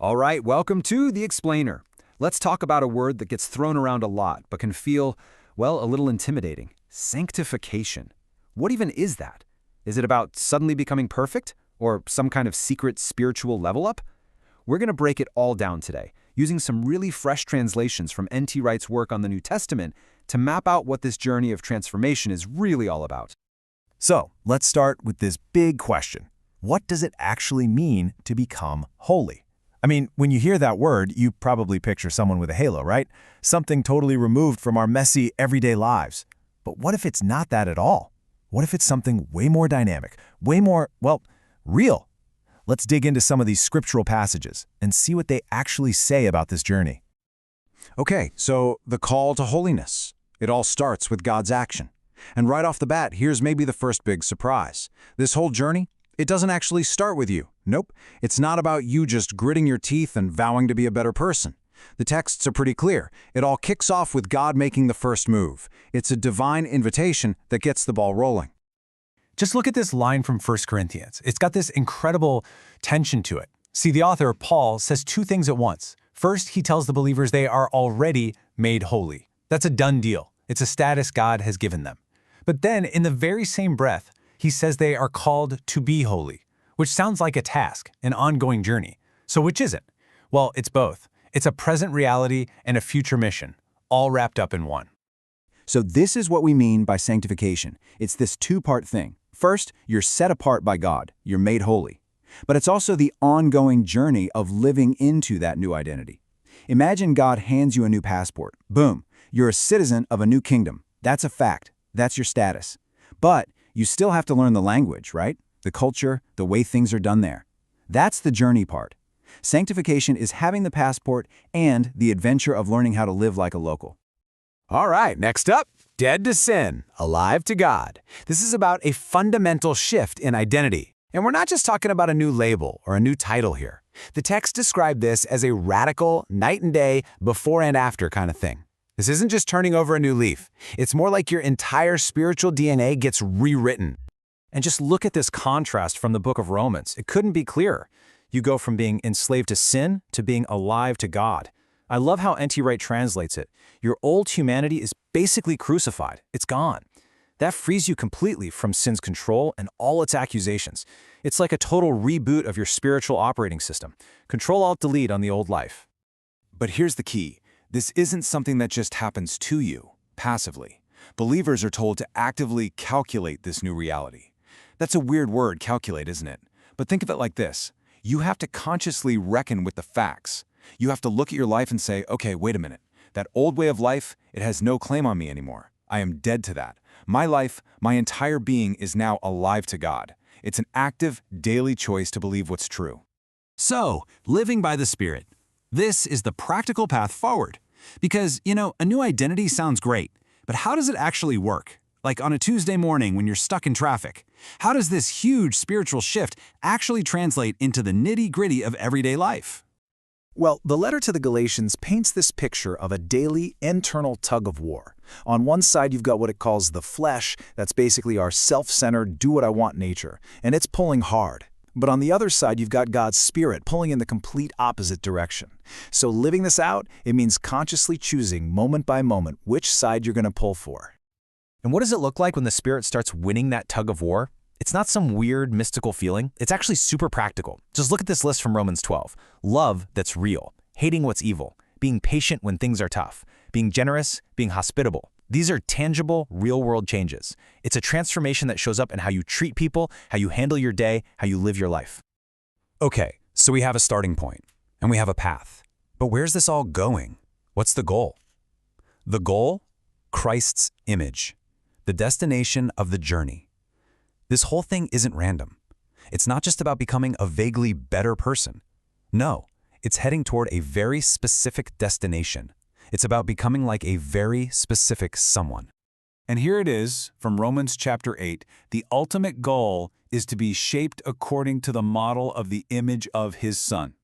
All right, welcome to The Explainer. Let's talk about a word that gets thrown around a lot but can feel, well, a little intimidating. Sanctification. What even is that? Is it about suddenly becoming perfect? Or some kind of secret spiritual level up? We're going to break it all down today, using some really fresh translations from N.T. Wright's work on the New Testament to map out what this journey of transformation is really all about. So, let's start with this big question. What does it actually mean to become holy? I mean, when you hear that word, you probably picture someone with a halo, right? Something totally removed from our messy, everyday lives. But what if it's not that at all? What if it's something way more dynamic, way more, well, real? Let's dig into some of these scriptural passages and see what they actually say about this journey. Okay, so the call to holiness. It all starts with God's action. And right off the bat, here's maybe the first big surprise. This whole journey, it doesn't actually start with you. Nope, it's not about you just gritting your teeth and vowing to be a better person. The texts are pretty clear. It all kicks off with God making the first move. It's a divine invitation that gets the ball rolling. Just look at this line from 1 Corinthians. It's got this incredible tension to it. See, the author, Paul, says two things at once. First, he tells the believers they are already made holy. That's a done deal. It's a status God has given them. But then, in the very same breath, he says they are called to be holy, which sounds like a task, an ongoing journey. So which is it? Well, it's both. It's a present reality and a future mission, all wrapped up in one. So this is what we mean by sanctification. It's this two-part thing. First, you're set apart by God. You're made holy. But it's also the ongoing journey of living into that new identity. Imagine God hands you a new passport. Boom, you're a citizen of a new kingdom. That's a fact. That's your status. But you still have to learn the language, right? The culture, the way things are done there. That's the journey part. Sanctification is having the passport and the adventure of learning how to live like a local. All right, next up, dead to sin, alive to God. This is about a fundamental shift in identity. And we're not just talking about a new label or a new title here. The text described this as a radical, night and day, before and after kind of thing. This isn't just turning over a new leaf. It's more like your entire spiritual DNA gets rewritten. And just look at this contrast from the book of Romans. It couldn't be clearer. You go from being enslaved to sin to being alive to God. I love how N.T. Wright translates it. Your old humanity is basically crucified. It's gone. That frees you completely from sin's control and all its accusations. It's like a total reboot of your spiritual operating system. Control-Alt-Delete on the old life. But here's the key. This isn't something that just happens to you, passively. Believers are told to actively calculate this new reality. That's a weird word, calculate, isn't it? But think of it like this. You have to consciously reckon with the facts. You have to look at your life and say, okay, wait a minute. That old way of life, it has no claim on me anymore. I am dead to that. My life, my entire being is now alive to God. It's an active, daily choice to believe what's true. So, living by the Spirit. This is the practical path forward. Because, a new identity sounds great, but how does it actually work? Like on a Tuesday morning when you're stuck in traffic. How does this huge spiritual shift actually translate into the nitty-gritty of everyday life? Well, the letter to the Galatians paints this picture of a daily internal tug of war. On one side, you've got what it calls the flesh. That's basically our self-centered, do-what-I-want nature, and it's pulling hard. But on the other side, you've got God's Spirit pulling in the complete opposite direction. So living this out, it means consciously choosing moment by moment which side you're going to pull for. And what does it look like when the Spirit starts winning that tug of war? It's not some weird, mystical feeling. It's actually super practical. Just look at this list from Romans 12. Love that's real, hating what's evil, being patient when things are tough, being generous, being hospitable. These are tangible, real-world changes. It's a transformation that shows up in how you treat people, how you handle your day, how you live your life. Okay, so we have a starting point, and we have a path. But where's this all going? What's the goal? The goal? Christ's image. The destination of the journey. This whole thing isn't random. It's not just about becoming a vaguely better person. No, it's heading toward a very specific destination. It's about becoming like a very specific someone. And here it is, from Romans chapter 8, the ultimate goal is to be shaped according to the model of the image of His Son.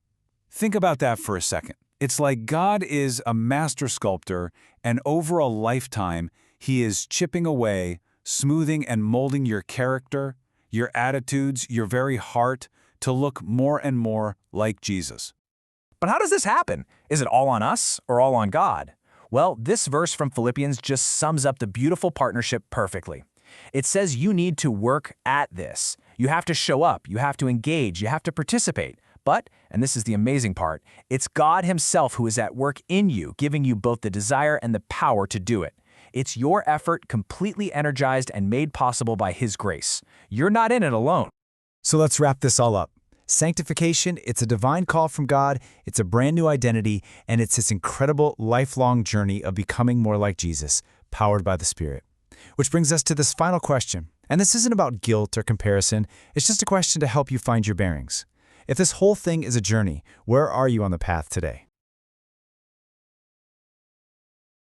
Think about that for a second. It's like God is a master sculptor, and over a lifetime, He is chipping away, smoothing and molding your character, your attitudes, your very heart, to look more and more like Jesus. But how does this happen? Is it all on us or all on God? Well, this verse from Philippians just sums up the beautiful partnership perfectly. It says you need to work at this. You have to show up, you have to engage, you have to participate. But, and this is the amazing part, it's God Himself who is at work in you, giving you both the desire and the power to do it. It's your effort completely energized and made possible by His grace. You're not in it alone. So let's wrap this all up. Sanctification, it's a divine call from God, it's a brand new identity, and it's this incredible lifelong journey of becoming more like Jesus, powered by the Spirit. Which brings us to this final question. And this isn't about guilt or comparison, it's just a question to help you find your bearings. If this whole thing is a journey, where are you on the path today?